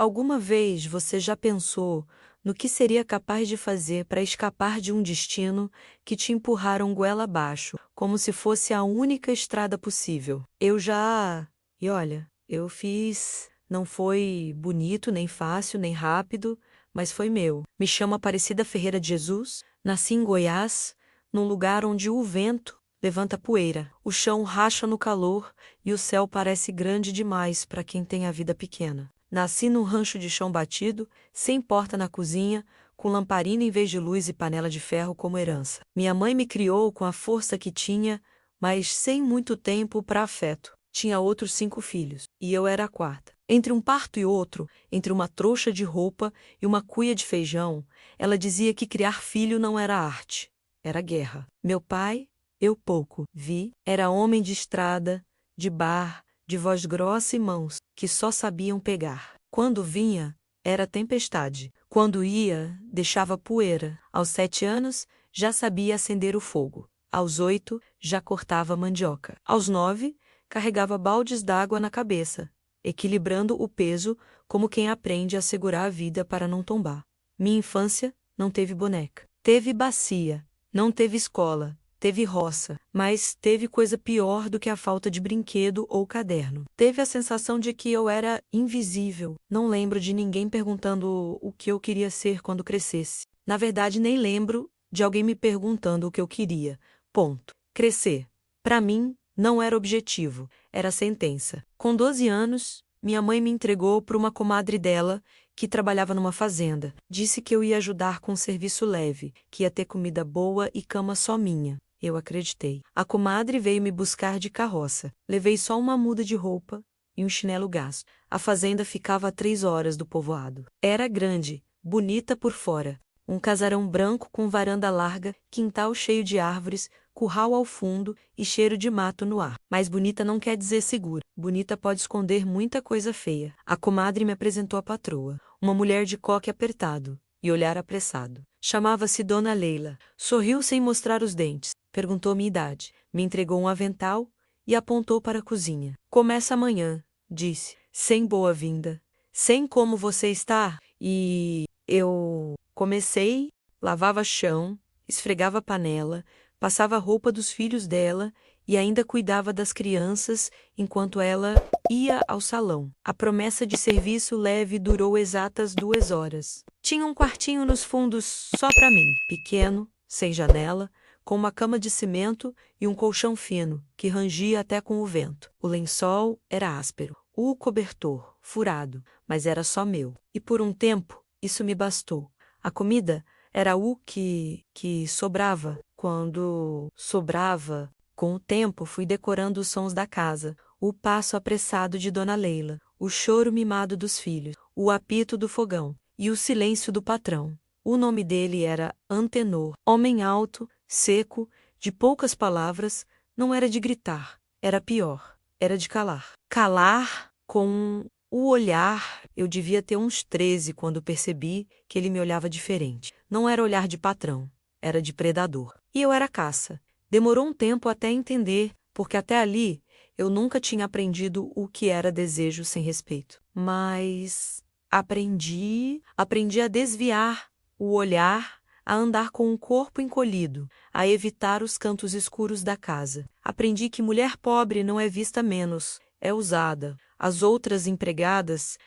Alguma vez você já pensou no que seria capaz de fazer para escapar de um destino que te empurraram goela abaixo, como se fosse a única estrada possível? Eu já. E olha, eu fiz. Não foi bonito, nem fácil, nem rápido, mas foi meu. Me chamo Aparecida Ferreira de Jesus, nasci em Goiás, num lugar onde o vento levanta poeira, o chão racha no calor e o céu parece grande demais para quem tem a vida pequena. Nasci num rancho de chão batido, sem porta na cozinha, com lamparina em vez de luz e panela de ferro como herança. Minha mãe me criou com a força que tinha, mas sem muito tempo para afeto. Tinha outros 5 filhos, e eu era a quarta. Entre um parto e outro, entre uma trouxa de roupa e uma cuia de feijão, ela dizia que criar filho não era arte, era guerra. Meu pai, eu pouco vi, era homem de estrada, de bar, de voz grossa e mãos que só sabiam pegar. Quando vinha, era tempestade. Quando ia, deixava poeira. Aos 7 anos, já sabia acender o fogo. Aos 8, já cortava mandioca. Aos 9, carregava baldes d'água na cabeça, equilibrando o peso como quem aprende a segurar a vida para não tombar. Minha infância não teve boneca. Teve bacia, não teve escola. Teve roça, mas teve coisa pior do que a falta de brinquedo ou caderno. Teve a sensação de que eu era invisível. Não lembro de ninguém perguntando o que eu queria ser quando crescesse. Na verdade, nem lembro de alguém me perguntando o que eu queria. Ponto. Crescer. Para mim, não era objetivo, era sentença. Com 12 anos, minha mãe me entregou para uma comadre dela, que trabalhava numa fazenda. Disse que eu ia ajudar com um serviço leve, que ia ter comida boa e cama só minha. Eu acreditei. A comadre veio me buscar de carroça. Levei só uma muda de roupa e um chinelo gasto. A fazenda ficava a 3 horas do povoado. Era grande, bonita por fora. Um casarão branco com varanda larga, quintal cheio de árvores, curral ao fundo e cheiro de mato no ar. Mas bonita não quer dizer segura. Bonita pode esconder muita coisa feia. A comadre me apresentou a patroa. Uma mulher de coque apertado e olhar apressado. Chamava-se Dona Leila. Sorriu sem mostrar os dentes. Perguntou minha idade, me entregou um avental e apontou para a cozinha. Começa amanhã, disse, sem boa-vinda. Sem como você está? E eu comecei, lavava chão, esfregava a panela, passava a roupa dos filhos dela e ainda cuidava das crianças enquanto ela ia ao salão. A promessa de serviço leve durou exatas 2 horas. Tinha um quartinho nos fundos só para mim, pequeno, sem janela, com uma cama de cimento e um colchão fino, que rangia até com o vento. O lençol era áspero, o cobertor furado, mas era só meu. E por um tempo, isso me bastou. A comida era o que sobrava. Quando sobrava, com o tempo fui decorando os sons da casa, o passo apressado de Dona Leila, o choro mimado dos filhos, o apito do fogão e o silêncio do patrão. O nome dele era Antenor, homem alto, seco, de poucas palavras, não era de gritar, era pior, era de calar. Calar com o olhar. Eu devia ter uns 13 quando percebi que ele me olhava diferente. Não era olhar de patrão, era de predador. E eu era caça. Demorou um tempo até entender, porque até ali eu nunca tinha aprendido o que era desejo sem respeito. Mas aprendi a desviar o olhar, a andar com o corpo encolhido, a evitar os cantos escuros da casa. Aprendi que mulher pobre não é vista menos, é usada. As outras empregadas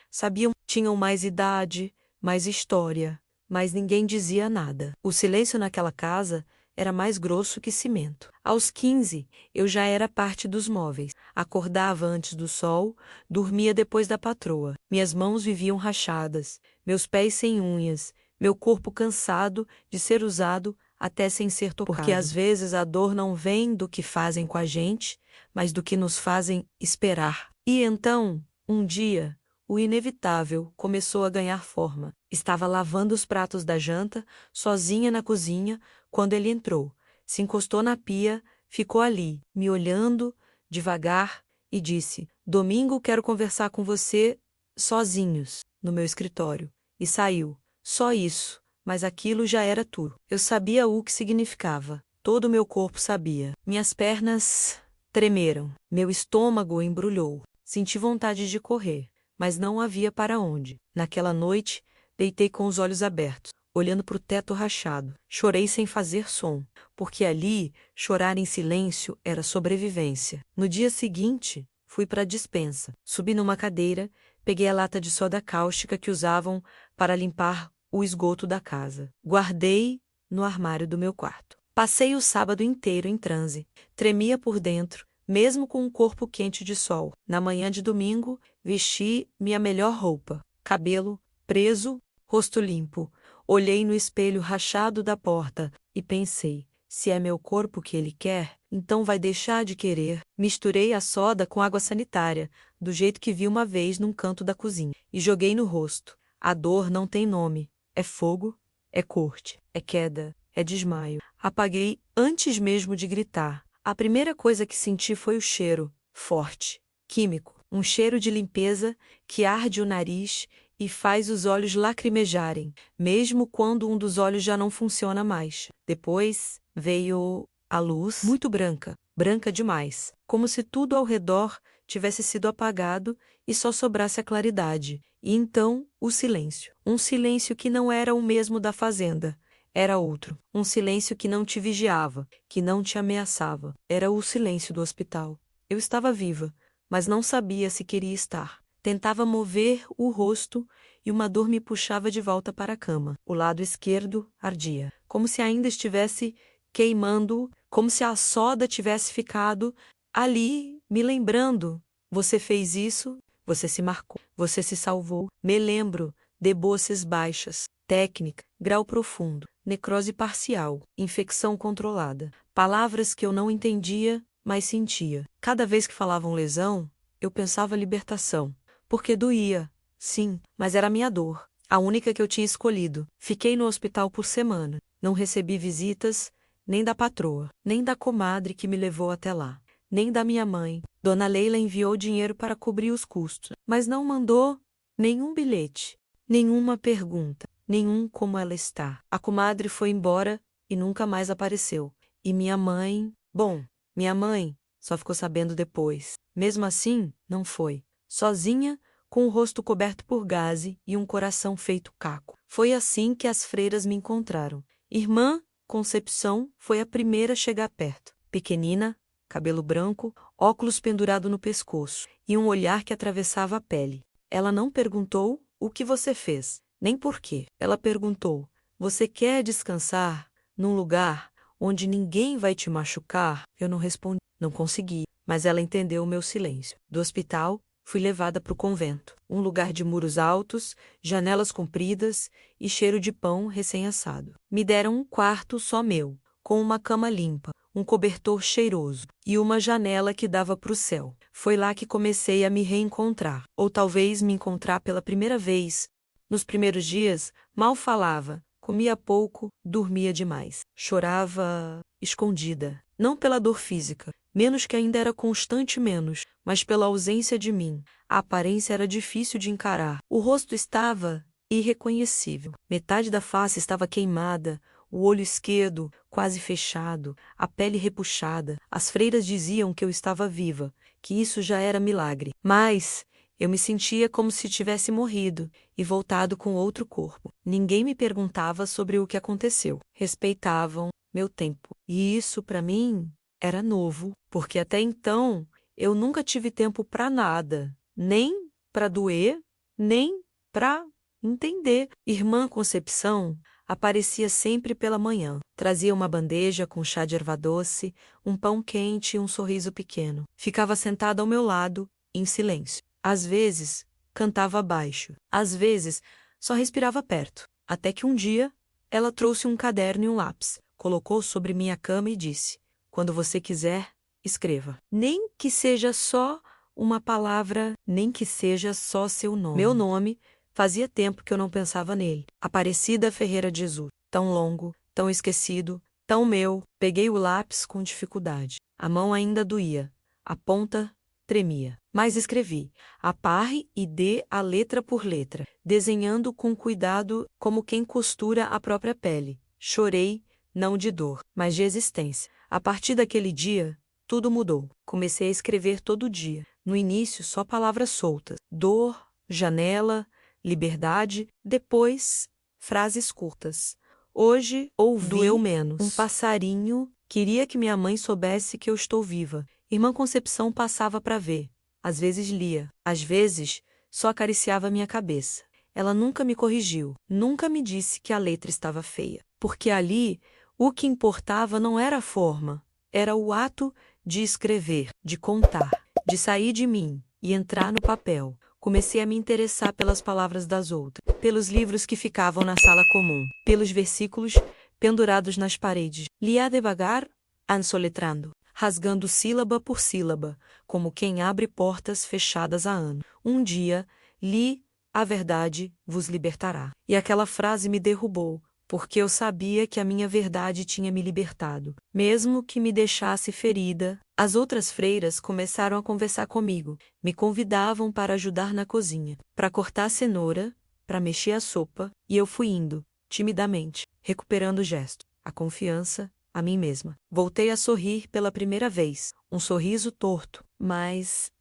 tinham mais idade, mais história, mas ninguém dizia nada. O silêncio naquela casa era mais grosso que cimento. Aos 15, eu já era parte dos móveis. Acordava antes do sol, dormia depois da patroa. Minhas mãos viviam rachadas, meus pés sem unhas, meu corpo cansado de ser usado até sem ser tocado. Porque às vezes a dor não vem do que fazem com a gente, mas do que nos fazem esperar. E então, um dia, o inevitável começou a ganhar forma. Estava lavando os pratos da janta, sozinha na cozinha, quando ele entrou. Se encostou na pia, ficou ali, me olhando, devagar, e disse: "Domingo quero conversar com você, sozinhos, no meu escritório." E saiu. Só isso, mas aquilo já era tudo. Eu sabia o que significava. Todo o meu corpo sabia. Minhas pernas tremeram. Meu estômago embrulhou. Senti vontade de correr. mas não havia para onde. Naquela noite, deitei com os olhos abertos, olhando para o teto rachado. Chorei sem fazer som, porque ali, chorar em silêncio era sobrevivência. No dia seguinte, fui para a despensa. Subi numa cadeira, peguei a lata de soda cáustica que usavam para limpar o esgoto da casa. Guardei no armário do meu quarto. Passei o sábado inteiro em transe. Tremia por dentro, mesmo com um corpo quente de sol. Na manhã de domingo, vesti minha melhor roupa. Cabelo preso, rosto limpo. Olhei no espelho rachado da porta e pensei, se é meu corpo que ele quer, então vai deixar de querer. Misturei a soda com água sanitária, do jeito que vi uma vez num canto da cozinha, e joguei no rosto. A dor não tem nome. É fogo, é corte, é queda, é desmaio. Apaguei antes mesmo de gritar. A primeira coisa que senti foi o cheiro, forte, químico. Um cheiro de limpeza que arde o nariz e faz os olhos lacrimejarem, mesmo quando um dos olhos já não funciona mais. Depois veio a luz, muito branca, branca demais, como se tudo ao redor tivesse sido apagado e só sobrasse a claridade. E então o silêncio. Um silêncio que não era o mesmo da fazenda. Era outro. Um silêncio que não te vigiava, que não te ameaçava. Era o silêncio do hospital. Eu estava viva, mas não sabia se queria estar. Tentava mover o rosto e uma dor me puxava de volta para a cama. O lado esquerdo ardia, como se ainda estivesse queimando, como se a soda tivesse ficado ali, me lembrando. Você fez isso, você se marcou, você se salvou. Me lembro, debosses baixas, técnica, grau profundo, necrose parcial, infecção controlada. Palavras que eu não entendia, mas sentia. Cada vez que falavam lesão, eu pensava libertação. Porque doía, sim, mas era a minha dor, a única que eu tinha escolhido. Fiquei no hospital por semana. Não recebi visitas, nem da patroa, nem da comadre que me levou até lá, nem da minha mãe. Dona Leila enviou dinheiro para cobrir os custos, mas não mandou nenhum bilhete, nenhuma pergunta, nenhum como ela está. A comadre foi embora e nunca mais apareceu. E minha mãe... Bom, minha mãe só ficou sabendo depois. Mesmo assim, não foi. Sozinha, com o rosto coberto por gaze e um coração feito caco. Foi assim que as freiras me encontraram. Irmã Concepção foi a primeira a chegar perto. Pequenina, cabelo branco, óculos pendurado no pescoço e um olhar que atravessava a pele. Ela não perguntou o que você fez, nem por quê. Ela perguntou, você quer descansar num lugar onde ninguém vai te machucar? Eu não respondi, não consegui, mas ela entendeu o meu silêncio. Do hospital, fui levada para o convento, um lugar de muros altos, janelas compridas e cheiro de pão recém-assado. Me deram um quarto só meu, com uma cama limpa, um cobertor cheiroso e uma janela que dava para o céu. Foi lá que comecei a me reencontrar, ou talvez me encontrar pela primeira vez. Nos primeiros dias, mal falava, comia pouco, dormia demais. Chorava escondida, não pela dor física, menos que ainda era constante menos, mas pela ausência de mim. A aparência era difícil de encarar. O rosto estava irreconhecível. Metade da face estava queimada, o olho esquerdo quase fechado, a pele repuxada. As freiras diziam que eu estava viva, que isso já era milagre. Mas eu me sentia como se tivesse morrido e voltado com outro corpo. Ninguém me perguntava sobre o que aconteceu. Respeitavam meu tempo. E isso, para mim, era novo, porque até então eu nunca tive tempo para nada, nem para doer, nem para entender. Irmã Concepção aparecia sempre pela manhã. Trazia uma bandeja com chá de erva doce, um pão quente e um sorriso pequeno. Ficava sentada ao meu lado, em silêncio. Às vezes, cantava baixo. Às vezes, só respirava perto. Até que um dia, ela trouxe um caderno e um lápis, colocou sobre minha cama e disse: quando você quiser, escreva. Nem que seja só uma palavra, nem que seja só seu nome. Meu nome, fazia tempo que eu não pensava nele. Aparecida Ferreira de Jesus. Tão longo, tão esquecido, tão meu. Peguei o lápis com dificuldade. A mão ainda doía. A ponta tremia. Mas escrevi. Aparre e dê a letra por letra, desenhando com cuidado como quem costura a própria pele. Chorei, não de dor, mas de existência. A partir daquele dia, tudo mudou. Comecei a escrever todo dia. No início, só palavras soltas. Dor, janela, liberdade, depois, frases curtas. Hoje, ouvi doeu menos. Um passarinho queria que minha mãe soubesse que eu estou viva. Irmã Conceição passava para ver. Às vezes lia. Às vezes, só acariciava minha cabeça. Ela nunca me corrigiu. Nunca me disse que a letra estava feia. Porque ali, o que importava não era a forma. Era o ato de escrever, de contar, de sair de mim e entrar no papel. Comecei a me interessar pelas palavras das outras, pelos livros que ficavam na sala comum, pelos versículos pendurados nas paredes. Lia devagar, ansoletrando, rasgando sílaba por sílaba, como quem abre portas fechadas há anos. Um dia, li "A verdade vos libertará". E aquela frase me derrubou, porque eu sabia que a minha verdade tinha me libertado. Mesmo que me deixasse ferida, as outras freiras começaram a conversar comigo. Me convidavam para ajudar na cozinha, para cortar a cenoura, para mexer a sopa, e eu fui indo, timidamente, recuperando o gesto, a confiança, a mim mesma. Voltei a sorrir pela primeira vez, um sorriso torto, mas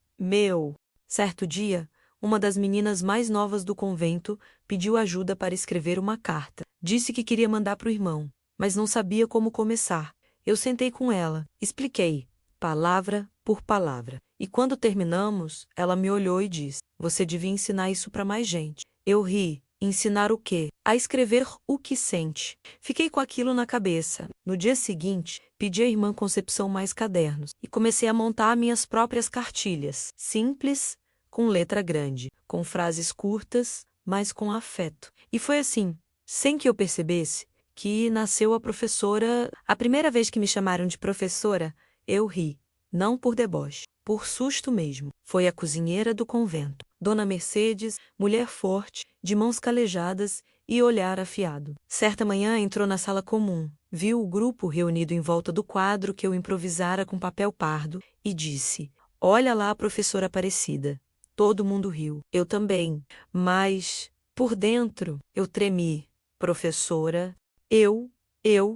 certo dia, uma das meninas mais novas do convento pediu ajuda para escrever uma carta. Disse que queria mandar para o irmão, mas não sabia como começar. Eu sentei com ela, expliquei, palavra por palavra. E quando terminamos, ela me olhou e disse: "Você devia ensinar isso para mais gente." Eu ri. Ensinar o quê? A escrever o que sente. Fiquei com aquilo na cabeça. No dia seguinte, pedi à irmã Conceição mais cadernos e comecei a montar minhas próprias cartilhas, simples, com letra grande, com frases curtas, mas com afeto. E foi assim, sem que eu percebesse, que nasceu a professora. A primeira vez que me chamaram de professora, eu ri, não por deboche, por susto mesmo. Foi a cozinheira do convento, Dona Mercedes, mulher forte, de mãos calejadas e olhar afiado. Certa manhã entrou na sala comum, viu o grupo reunido em volta do quadro que eu improvisara com papel pardo e disse: "Olha lá a professora Aparecida." Todo mundo riu. Eu também. Mas, por dentro, eu tremi. Professora, eu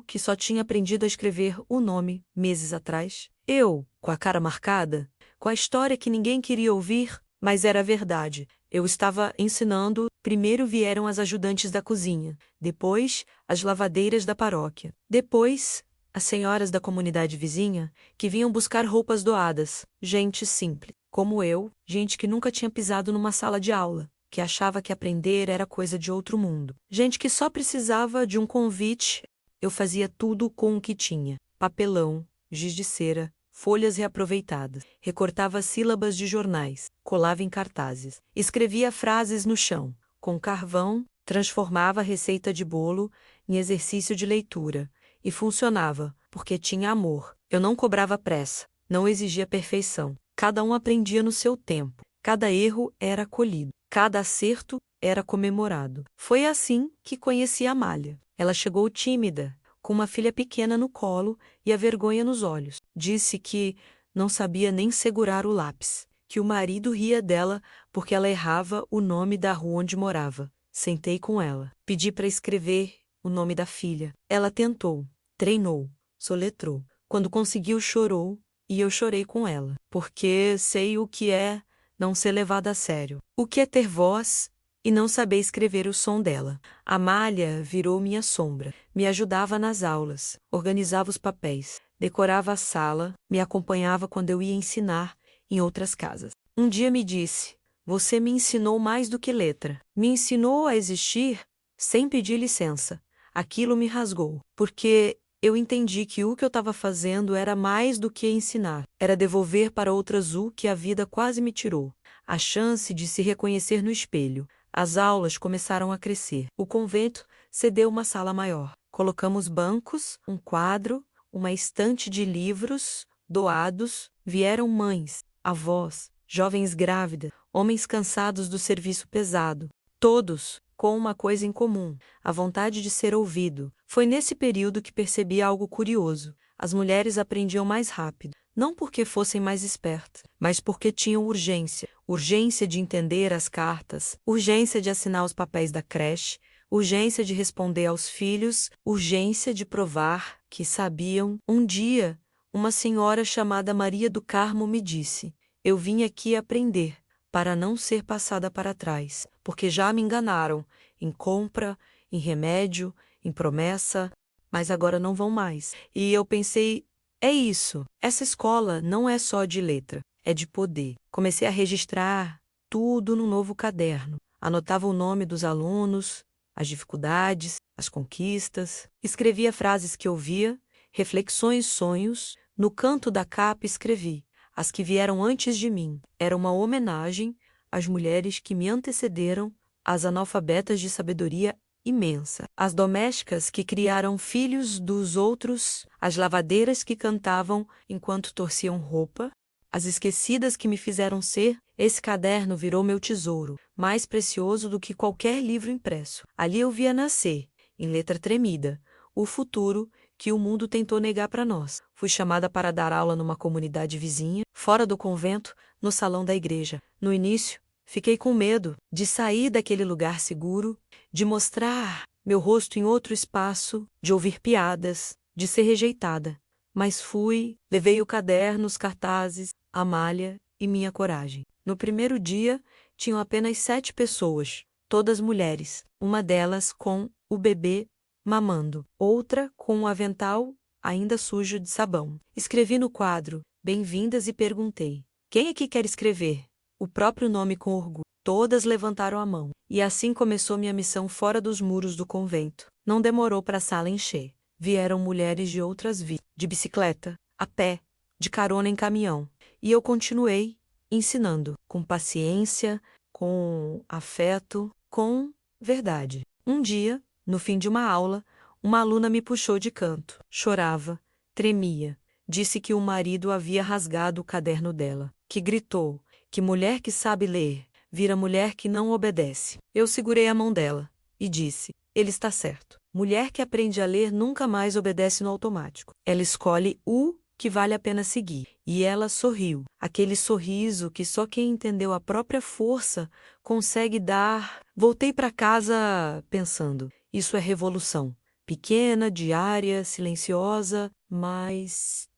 que só tinha aprendido a escrever o nome meses atrás. Eu, com a cara marcada, com a história que ninguém queria ouvir, mas era verdade. Eu estava ensinando. Primeiro vieram as ajudantes da cozinha, depois as lavadeiras da paróquia, depois as senhoras da comunidade vizinha que vinham buscar roupas doadas, gente simples. Como eu, gente que nunca tinha pisado numa sala de aula, que achava que aprender era coisa de outro mundo. Gente que só precisava de um convite. Eu fazia tudo com o que tinha: papelão, giz de cera, folhas reaproveitadas. Recortava sílabas de jornais, colava em cartazes. Escrevia frases no chão. Com carvão, transformava a receita de bolo em exercício de leitura. E funcionava, porque tinha amor. Eu não cobrava pressa, não exigia perfeição. Cada um aprendia no seu tempo. Cada erro era acolhido. Cada acerto era comemorado. Foi assim que conheci a Amália. Ela chegou tímida, com uma filha pequena no colo e a vergonha nos olhos. Disse que não sabia nem segurar o lápis, que o marido ria dela porque ela errava o nome da rua onde morava. Sentei com ela. Pedi para escrever o nome da filha. Ela tentou, treinou, soletrou. Quando conseguiu, chorou. E eu chorei com ela, porque sei o que é não ser levada a sério. O que é ter voz e não saber escrever o som dela. Amália virou minha sombra, me ajudava nas aulas, organizava os papéis, decorava a sala, me acompanhava quando eu ia ensinar em outras casas. Um dia me disse: "Você me ensinou mais do que letra. Me ensinou a existir sem pedir licença." Aquilo me rasgou, porque eu entendi que o que eu estava fazendo era mais do que ensinar. Era devolver para outras o que a vida quase me tirou. A chance de se reconhecer no espelho. As aulas começaram a crescer. O convento cedeu uma sala maior. Colocamos bancos, um quadro, uma estante de livros doados. Vieram mães, avós, jovens grávidas, homens cansados do serviço pesado. Todos com uma coisa em comum: a vontade de ser ouvido. Foi nesse período que percebi algo curioso. As mulheres aprendiam mais rápido, não porque fossem mais espertas, mas porque tinham urgência. Urgência de entender as cartas, urgência de assinar os papéis da creche, urgência de responder aos filhos, urgência de provar que sabiam. Um dia, uma senhora chamada Maria do Carmo me disse: "Eu vim aqui aprender, para não ser passada para trás, porque já me enganaram em compra, em remédio, em promessa, mas agora não vão mais. E eu pensei, é isso, essa escola não é só de letra, é de poder. Comecei a registrar tudo no novo caderno. Anotava o nome dos alunos, as dificuldades, as conquistas. Escrevia frases que ouvia, reflexões, sonhos. No canto da capa escrevi: as que vieram antes de mim. Era uma homenagem às mulheres que me antecederam, às analfabetas de sabedoria imensa, às domésticas que criaram filhos dos outros, às lavadeiras que cantavam enquanto torciam roupa, as esquecidas que me fizeram ser. Esse caderno virou meu tesouro, mais precioso do que qualquer livro impresso. Ali eu via nascer, em letra tremida, o futuro que o mundo tentou negar para nós. Fui chamada para dar aula numa comunidade vizinha, fora do convento, no salão da igreja. No início, fiquei com medo de sair daquele lugar seguro, de mostrar meu rosto em outro espaço, de ouvir piadas, de ser rejeitada. Mas fui, levei o caderno, os cartazes, a malha e minha coragem. No primeiro dia, tinham apenas 7 pessoas, todas mulheres, uma delas com o bebê mamando, outra com um avental ainda sujo de sabão. Escrevi no quadro, bem-vindas, e perguntei: quem aqui quer escrever? O próprio nome com orgulho. Todas levantaram a mão. E assim começou minha missão fora dos muros do convento. Não demorou para a sala encher. Vieram mulheres de outras vidas, de bicicleta, a pé, de carona em caminhão. E eu continuei ensinando, com paciência, com afeto, com verdade. Um dia, no fim de uma aula, uma aluna me puxou de canto. Chorava, tremia. Disse que o marido havia rasgado o caderno dela. Que gritou que mulher que sabe ler vira mulher que não obedece. Eu segurei a mão dela e disse: ele está certo. Mulher que aprende a ler nunca mais obedece no automático. Ela escolhe o que vale a pena seguir. E ela sorriu. Aquele sorriso que só quem entendeu a própria força consegue dar. Voltei para casa pensando: isso é revolução. Pequena, diária, silenciosa, mas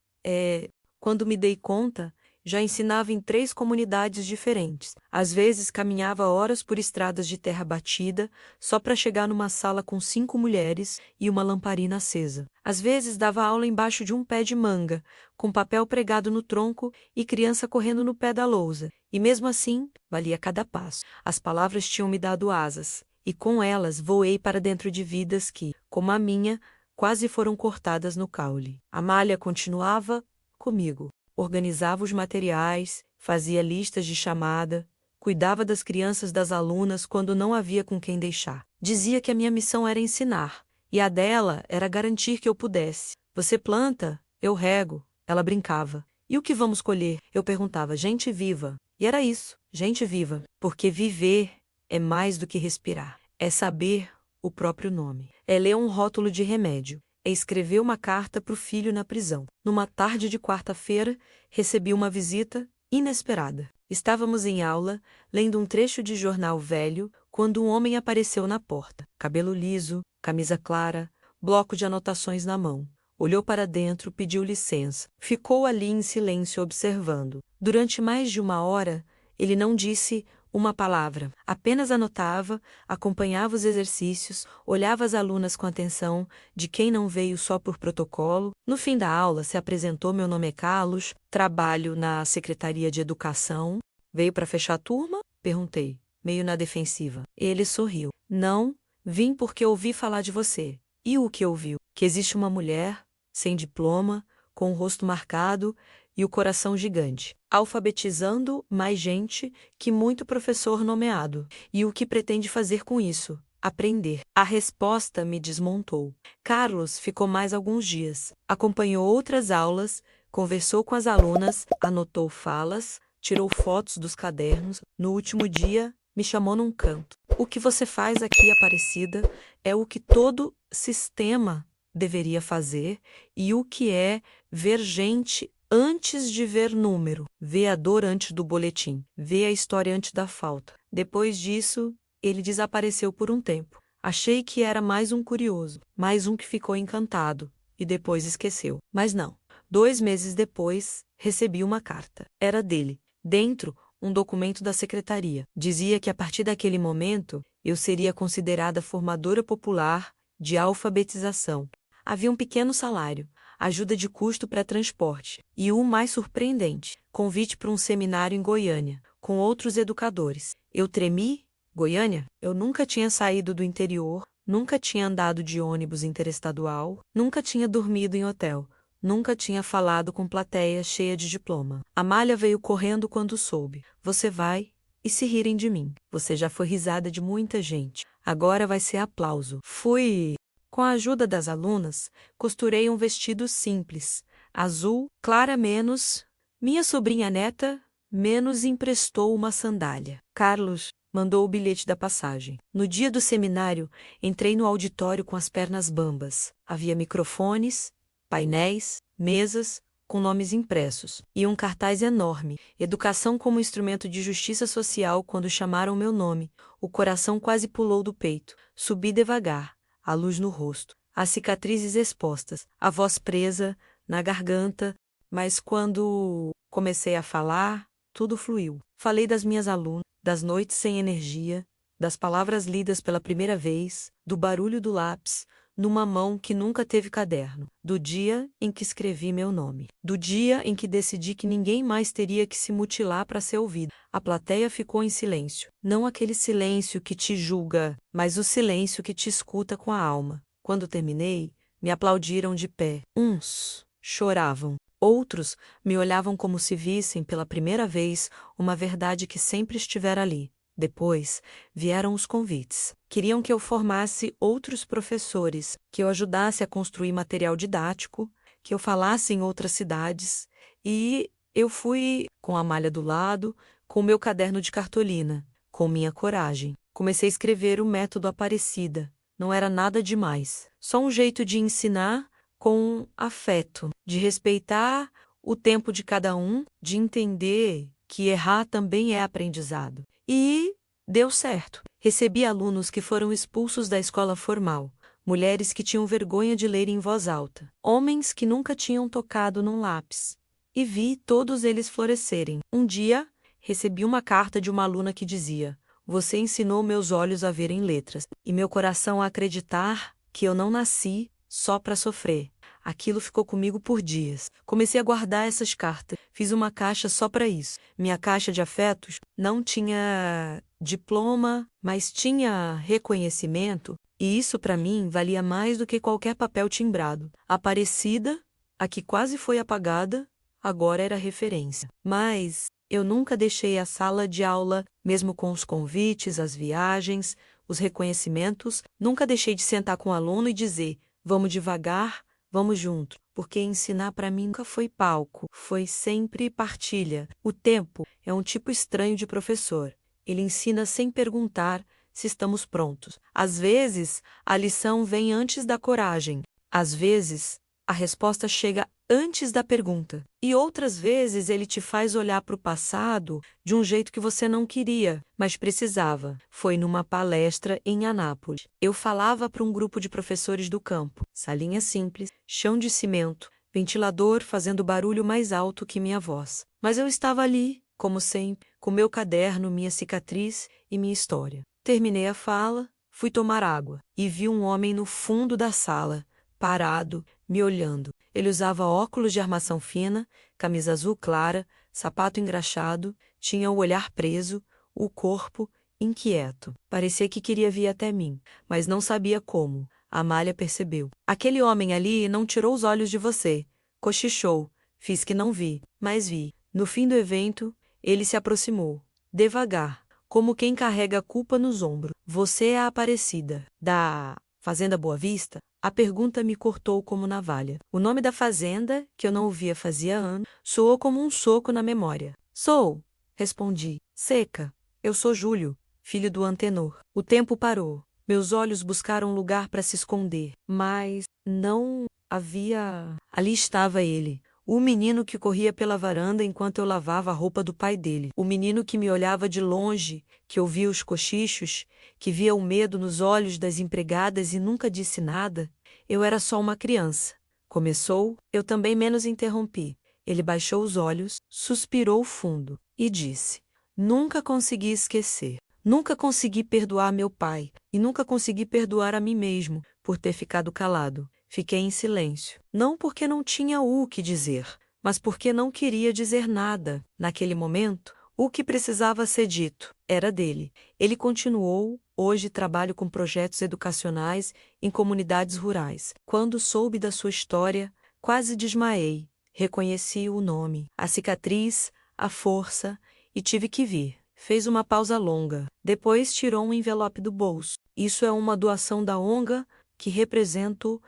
quando me dei conta, já ensinava em 3 comunidades diferentes. Às vezes caminhava horas por estradas de terra batida, só para chegar numa sala com 5 mulheres e uma lamparina acesa. Às vezes dava aula embaixo de um pé de manga, com papel pregado no tronco e criança correndo no pé da lousa. E mesmo assim, valia cada passo. As palavras tinham me dado asas, e com elas voei para dentro de vidas que, como a minha, quase foram cortadas no caule. A malha continuava comigo. Organizava os materiais, fazia listas de chamada, cuidava das crianças das alunas quando não havia com quem deixar. Dizia que a minha missão era ensinar, e a dela era garantir que eu pudesse. Você planta, eu rego. Ela brincava. E o que vamos colher? Eu perguntava. Gente viva. E era isso, gente viva. Porque viver é mais do que respirar. É saber o próprio nome. É ler um rótulo de remédio. É escrever uma carta para o filho na prisão. Numa tarde de quarta-feira, recebi uma visita inesperada. Estávamos em aula, lendo um trecho de jornal velho, quando um homem apareceu na porta. Cabelo liso, camisa clara, bloco de anotações na mão. Olhou para dentro, pediu licença. Ficou ali em silêncio observando. Durante mais de 1 hora, ele não disse uma palavra. Apenas anotava, acompanhava os exercícios, olhava as alunas com atenção, de quem não veio só por protocolo. No fim da aula, se apresentou: meu nome é Carlos, trabalho na Secretaria de Educação. Veio para fechar a turma? Perguntei, meio na defensiva. Ele sorriu. Não, vim porque ouvi falar de você. E o que ouviu? Que existe uma mulher, sem diploma, com o rosto marcado e o coração gigante, alfabetizando mais gente que muito professor nomeado. E o que pretende fazer com isso? Aprender. A resposta me desmontou. Carlos ficou mais alguns dias. Acompanhou outras aulas, conversou com as alunas, anotou falas, tirou fotos dos cadernos. No último dia, me chamou num canto. O que você faz aqui, Aparecida, é o que todo sistema deveria fazer, e o que é ver gente antes de ver número, ver a dor antes do boletim, ver a história antes da falta. Depois disso, ele desapareceu por um tempo. Achei que era mais um curioso, mais um que ficou encantado e depois esqueceu. Mas não. 2 meses depois, recebi uma carta. Era dele. Dentro, um documento da secretaria. Dizia que a partir daquele momento eu seria considerada formadora popular de alfabetização. Havia um pequeno salário, ajuda de custo para transporte e o mais surpreendente, convite para um seminário em Goiânia, com outros educadores. Eu tremi. Goiânia? Eu nunca tinha saído do interior, nunca tinha andado de ônibus interestadual, nunca tinha dormido em hotel, nunca tinha falado com plateia cheia de diploma. Amália veio correndo quando soube. Você vai e se rirem de mim. Você já foi risada de muita gente. Agora vai ser aplauso. Fui. Com a ajuda das alunas, costurei um vestido simples, azul, clara menos. Minha sobrinha neta menos emprestou uma sandália. Carlos mandou o bilhete da passagem. No dia do seminário, entrei no auditório com as pernas bambas. Havia microfones, painéis, mesas, com nomes impressos, e um cartaz enorme, Educação como instrumento de justiça social. Quando chamaram meu nome, o coração quase pulou do peito. Subi devagar, a luz no rosto, as cicatrizes expostas, a voz presa na garganta, mas quando comecei a falar, tudo fluiu. Falei das minhas alunas, das noites sem energia, das palavras lidas pela primeira vez, do barulho do lápis numa mão que nunca teve caderno, do dia em que escrevi meu nome, do dia em que decidi que ninguém mais teria que se mutilar para ser ouvido. A plateia ficou em silêncio, não aquele silêncio que te julga, mas o silêncio que te escuta com a alma. Quando terminei, me aplaudiram de pé. Uns choravam. Outros me olhavam como se vissem pela primeira vez uma verdade que sempre estivera ali. Depois vieram os convites. Queriam que eu formasse outros professores, que eu ajudasse a construir material didático, que eu falasse em outras cidades. E eu fui com a malha do lado, com meu caderno de cartolina, com minha coragem. Comecei a escrever o método Aparecida. Não era nada demais, só um jeito de ensinar com afeto, de respeitar o tempo de cada um, de entender que errar também é aprendizado. E deu certo. Recebi alunos que foram expulsos da escola formal, mulheres que tinham vergonha de ler em voz alta, homens que nunca tinham tocado num lápis. E vi todos eles florescerem. Um dia, recebi uma carta de uma aluna que dizia: Você ensinou meus olhos a verem letras e meu coração a acreditar que eu não nasci só para sofrer. Aquilo ficou comigo por dias. Comecei a guardar essas cartas. Fiz uma caixa só para isso. Minha caixa de afetos não tinha diploma, mas tinha reconhecimento, e isso para mim valia mais do que qualquer papel timbrado. Aparecida, a que quase foi apagada, agora era referência. Mas eu nunca deixei a sala de aula, mesmo com os convites, as viagens, os reconhecimentos, nunca deixei de sentar com o aluno e dizer: vamos devagar, vamos junto, porque ensinar para mim nunca foi palco, foi sempre partilha. O tempo é um tipo estranho de professor. Ele ensina sem perguntar se estamos prontos. Às vezes, a lição vem antes da coragem. Às vezes, a resposta chega antes da pergunta. E outras vezes ele te faz olhar para o passado de um jeito que você não queria, mas precisava. Foi numa palestra em Anápolis. Eu falava para um grupo de professores do campo. Salinha simples, chão de cimento, ventilador fazendo barulho mais alto que minha voz. Mas eu estava ali, como sempre, com meu caderno, minha cicatriz e minha história. Terminei a fala, fui tomar água e vi um homem no fundo da sala, parado, me olhando. Ele usava óculos de armação fina, camisa azul clara, sapato engraxado, tinha o olhar preso, o corpo inquieto. Parecia que queria vir até mim, mas não sabia como. Amália percebeu. Aquele homem ali não tirou os olhos de você. Cochichou. Fiz que não vi, mas vi. No fim do evento, ele se aproximou, devagar, como quem carrega a culpa nos ombros. Você é a Aparecida, da Fazenda Boa Vista? A pergunta me cortou como navalha. O nome da fazenda, que eu não ouvia fazia anos, soou como um soco na memória. Sou, respondi, seca. Eu sou Júlio, filho do Antenor. O tempo parou. Meus olhos buscaram lugar para se esconder, mas não havia. Ali estava ele. O menino que corria pela varanda enquanto eu lavava a roupa do pai dele. O menino que me olhava de longe, que ouvia os cochichos, que via o medo nos olhos das empregadas e nunca disse nada. Eu era só uma criança. Começou, eu também menos interrompi. Ele baixou os olhos, suspirou fundo e disse: Nunca consegui esquecer. Nunca consegui perdoar meu pai, e nunca consegui perdoar a mim mesmo por ter ficado calado. Fiquei em silêncio. Não porque não tinha o que dizer, mas porque não queria dizer nada. Naquele momento, o que precisava ser dito era dele. Ele continuou. Hoje trabalho com projetos educacionais em comunidades rurais. Quando soube da sua história, quase desmaiei. Reconheci o nome, a cicatriz, a força, e tive que vir. Fez uma pausa longa. Depois tirou um envelope do bolso. Isso é uma doação da ONG que represento,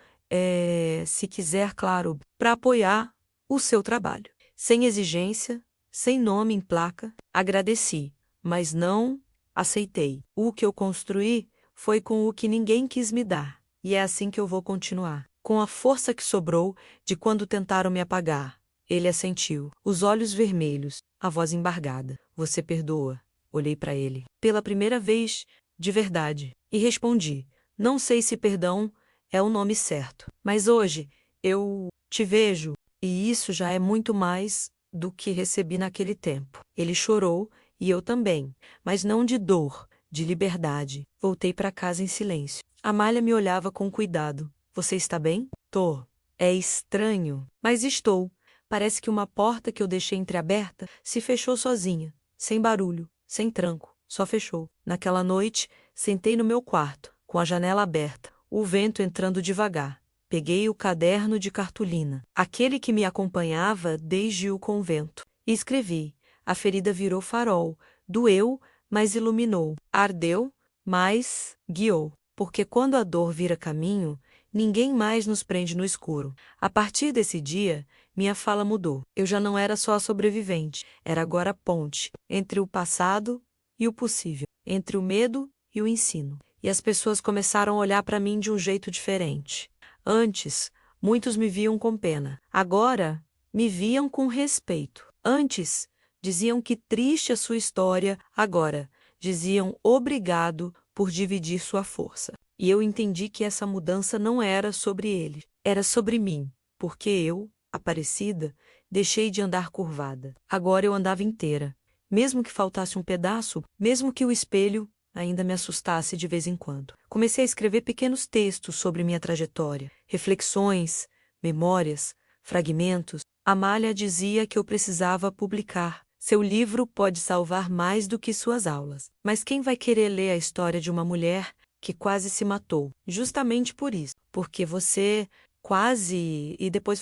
se quiser, claro, para apoiar o seu trabalho. Sem exigência, sem nome em placa, agradeci, mas não aceitei. O que eu construí foi com o que ninguém quis me dar. E é assim que eu vou continuar. Com a força que sobrou de quando tentaram me apagar. Ele assentiu, os olhos vermelhos, a voz embargada. Você perdoa? Olhei para ele. Pela primeira vez, de verdade. E respondi, não sei se perdão é o nome certo. Mas hoje, eu te vejo, e isso já é muito mais do que recebi naquele tempo. Ele chorou, e eu também, mas não de dor, de liberdade. Voltei para casa em silêncio. Amália me olhava com cuidado. Você está bem? Tô. É estranho, mas estou. Parece que uma porta que eu deixei entreaberta se fechou sozinha, sem barulho, sem tranco, só fechou. Naquela noite, sentei no meu quarto, com a janela aberta, o vento entrando devagar. Peguei o caderno de cartolina, aquele que me acompanhava desde o convento, e escrevi. A ferida virou farol, doeu, mas iluminou, ardeu, mas guiou. Porque quando a dor vira caminho, ninguém mais nos prende no escuro. A partir desse dia, minha fala mudou. Eu já não era só a sobrevivente, era agora a ponte entre o passado e o possível, entre o medo e o ensino. E as pessoas começaram a olhar para mim de um jeito diferente. Antes, muitos me viam com pena. Agora, me viam com respeito. Antes, diziam que triste a sua história. Agora, diziam obrigado por dividir sua força. E eu entendi que essa mudança não era sobre ele, era sobre mim, porque eu, Aparecida, deixei de andar curvada. Agora eu andava inteira. Mesmo que faltasse um pedaço, mesmo que o espelho ainda me assustasse de vez em quando. Comecei a escrever pequenos textos sobre minha trajetória, reflexões, memórias, fragmentos. Amália dizia que eu precisava publicar. Seu livro pode salvar mais do que suas aulas. Mas quem vai querer ler a história de uma mulher que quase se matou? Justamente por isso. Porque você quase... E depois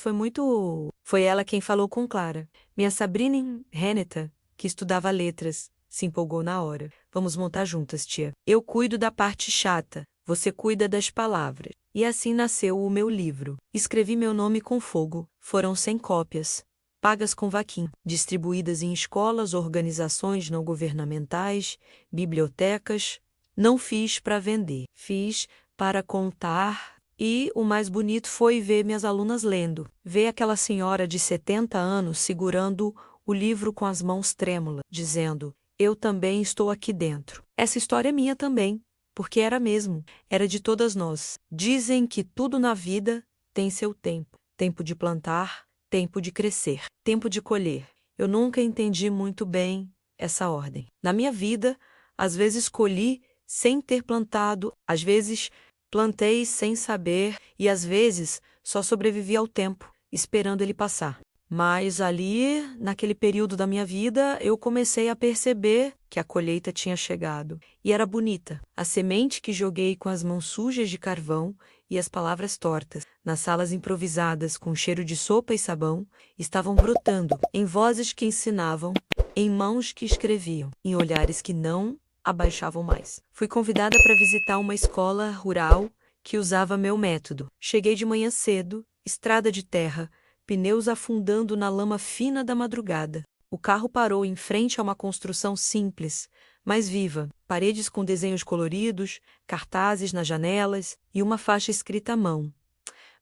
foi ela quem falou com Clara. Minha Sabrina Renata, que estudava letras, se empolgou na hora. Vamos montar juntas, tia. Eu cuido da parte chata. Você cuida das palavras. E assim nasceu o meu livro. Escrevi meu nome com fogo. Foram 100 cópias. Pagas com vaquinha, distribuídas em escolas, organizações não governamentais, bibliotecas. Não fiz para vender, fiz para contar. E o mais bonito foi ver minhas alunas lendo. Ver aquela senhora de 70 anos segurando o livro com as mãos trêmulas, dizendo, eu também estou aqui dentro. Essa história é minha também, porque era mesmo, era de todas nós. Dizem que tudo na vida tem seu tempo. Tempo de plantar, tempo de crescer, tempo de colher. Eu nunca entendi muito bem essa ordem. Na minha vida, às vezes colhi sem ter plantado, às vezes plantei sem saber e às vezes só sobrevivi ao tempo, esperando ele passar. Mas ali, naquele período da minha vida, eu comecei a perceber que a colheita tinha chegado. E era bonita. A semente que joguei com as mãos sujas de carvão e as palavras tortas, nas salas improvisadas com cheiro de sopa e sabão, estavam brotando, em vozes que ensinavam, em mãos que escreviam, em olhares que não abaixavam mais. Fui convidada para visitar uma escola rural que usava meu método. Cheguei de manhã cedo, estrada de terra, pneus afundando na lama fina da madrugada. O carro parou em frente a uma construção simples, mas viva, paredes com desenhos coloridos, cartazes nas janelas e uma faixa escrita à mão.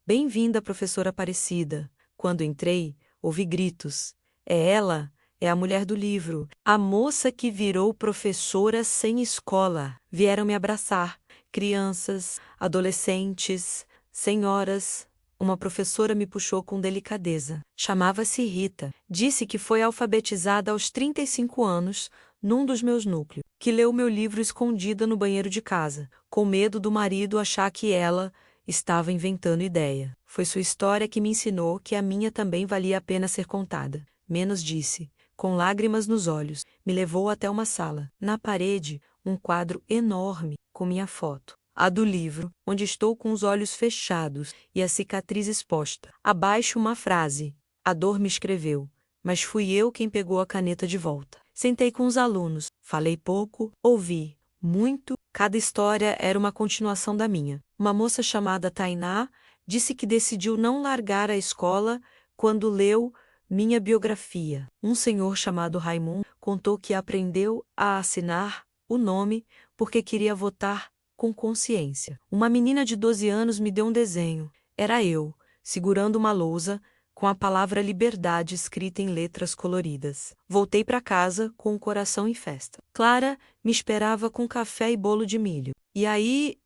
Bem-vinda, professora Aparecida. Quando entrei, ouvi gritos. É ela, é a mulher do livro, a moça que virou professora sem escola. Vieram me abraçar. Crianças, adolescentes, senhoras. Uma professora me puxou com delicadeza. Chamava-se Rita. Disse que foi alfabetizada aos 35 anos num dos meus núcleos, que leu meu livro escondida no banheiro de casa, com medo do marido achar que ela estava inventando ideia. Foi sua história que me ensinou que a minha também valia a pena ser contada. Menos disse, com lágrimas nos olhos, me levou até uma sala. Na parede, um quadro enorme com minha foto. A do livro, onde estou com os olhos fechados e a cicatriz exposta. Abaixo uma frase. A dor me escreveu, mas fui eu quem pegou a caneta de volta. Sentei com os alunos, falei pouco, ouvi muito. Cada história era uma continuação da minha. Uma moça chamada Tainá disse que decidiu não largar a escola quando leu minha biografia. Um senhor chamado Raimundo contou que aprendeu a assinar o nome porque queria votar com consciência. Uma menina de 12 anos me deu um desenho. Era eu, segurando uma lousa, com a palavra liberdade escrita em letras coloridas. Voltei para casa com o coração em festa. Clara me esperava com café e bolo de milho. E aí,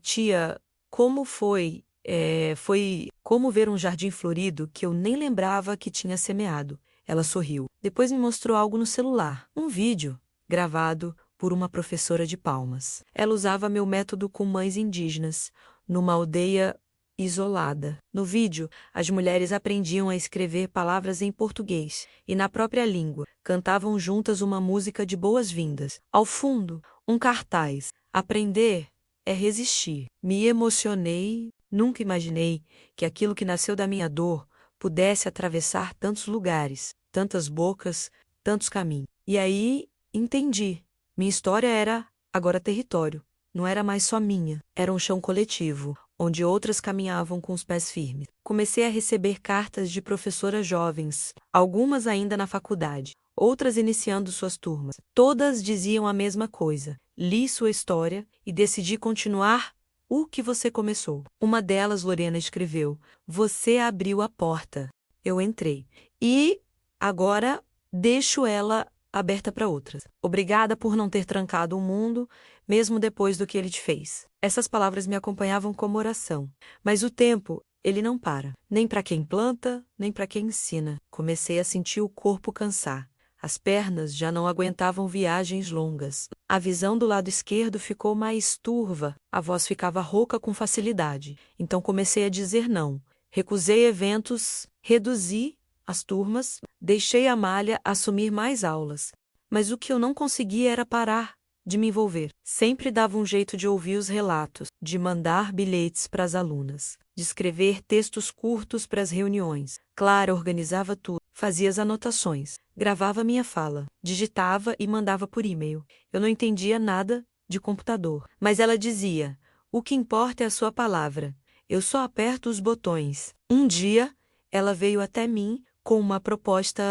tia, como foi? Foi como ver um jardim florido que eu nem lembrava que tinha semeado. Ela sorriu. Depois me mostrou algo no celular. Um vídeo, gravado por uma professora de Palmas. Ela usava meu método com mães indígenas, numa aldeia isolada. No vídeo, as mulheres aprendiam a escrever palavras em português e na própria língua, cantavam juntas uma música de boas-vindas. Ao fundo, um cartaz. Aprender é resistir. Me emocionei, nunca imaginei que aquilo que nasceu da minha dor pudesse atravessar tantos lugares, tantas bocas, tantos caminhos. E aí, entendi. Minha história era agora território. Não era mais só minha, era um chão coletivo, onde outras caminhavam com os pés firmes. Comecei a receber cartas de professoras jovens, algumas ainda na faculdade, outras iniciando suas turmas. Todas diziam a mesma coisa. Li sua história e decidi continuar o que você começou. Uma delas, Lorena, escreveu: "Você abriu a porta. Eu entrei. E agora deixo ela aberta para outras. Obrigada por não ter trancado o mundo, mesmo depois do que ele te fez." Essas palavras me acompanhavam como oração. Mas o tempo, ele não para. Nem para quem planta, nem para quem ensina. Comecei a sentir o corpo cansar. As pernas já não aguentavam viagens longas. A visão do lado esquerdo ficou mais turva. A voz ficava rouca com facilidade. Então comecei a dizer não. Recusei eventos, reduzi as turmas, deixei a malha assumir mais aulas. Mas o que eu não conseguia era parar de me envolver. Sempre dava um jeito de ouvir os relatos, de mandar bilhetes para as alunas, de escrever textos curtos para as reuniões. Clara organizava tudo, fazia as anotações, gravava minha fala, digitava e mandava por e-mail. Eu não entendia nada de computador, mas ela dizia: "O que importa é a sua palavra. Eu só aperto os botões." Um dia, ela veio até mim com uma proposta: